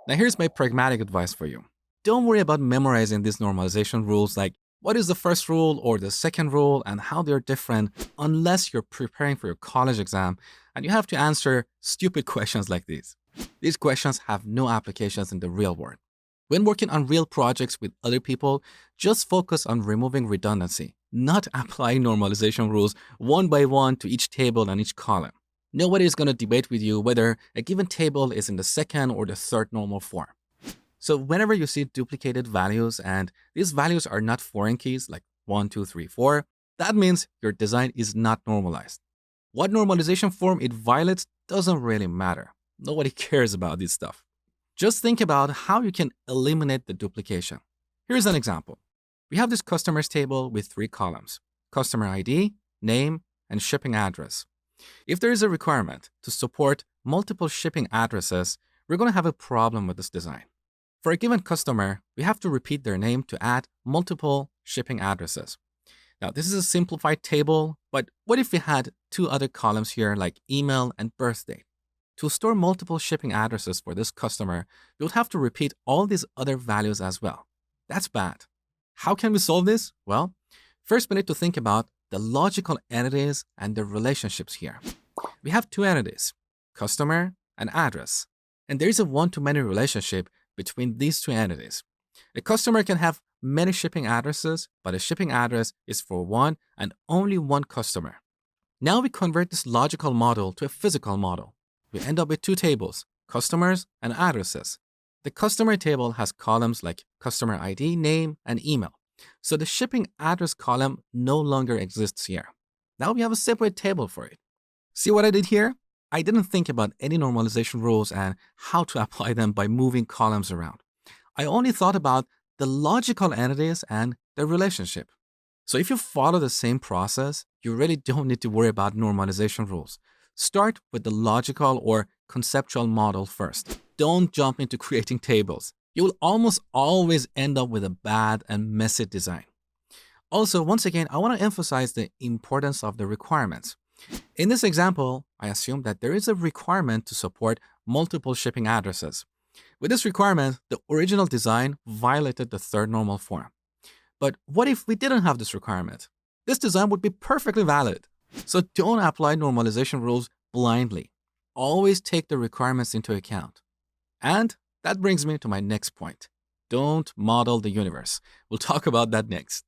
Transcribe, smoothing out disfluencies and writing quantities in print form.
Now here's my pragmatic advice for you. Don't worry about memorizing these normalization rules like what is the first rule or the second rule and how they're different unless you're preparing for your college exam and you have to answer stupid questions like these. These questions have no applications in the real world. When working on real projects with other people, just focus on removing redundancy, not applying normalization rules one by one to each table and each column. Nobody is going to debate with you whether a given table is in the second or the third normal form. So whenever you see duplicated values and these values are not foreign keys like 1, 2, 3, 4, that means your design is not normalized. What normalization form it violates doesn't really matter. Nobody cares about this stuff. Just think about how you can eliminate the duplication. Here's an example. We have this customers table with 3 columns: customer ID, name, and shipping address. If there is a requirement to support multiple shipping addresses, we're going to have a problem with this design. For a given customer, we have to repeat their name to add multiple shipping addresses. Now, this is a simplified table, but what if we had 2 other columns here like email and birthday? To store multiple shipping addresses for this customer, we would have to repeat all these other values as well. That's bad. How can we solve this? Well, first we need to think about the logical entities and their relationships here. We have 2 entities, customer and address, and there is a one-to-many relationship between these 2 entities. A customer can have many shipping addresses, but a shipping address is for one and only one customer. Now we convert this logical model to a physical model. We end up with 2 tables, customers and addresses. The customer table has columns like customer ID, name, and email. So the shipping address column no longer exists here. Now we have a separate table for it. See what I did here? I didn't think about any normalization rules and how to apply them by moving columns around. I only thought about the logical entities and their relationship. So if you follow the same process, you really don't need to worry about normalization rules. Start with the logical or conceptual model first. Don't jump into creating tables. You will almost always end up with a bad and messy design. Also, once again, I want to emphasize the importance of the requirements. In this example, I assume that there is a requirement to support multiple shipping addresses. With this requirement, the original design violated the third normal form. But what if we didn't have this requirement? This design would be perfectly valid. So don't apply normalization rules blindly. Always take the requirements into account. And that brings me to my next point. Don't model the universe. We'll talk about that next.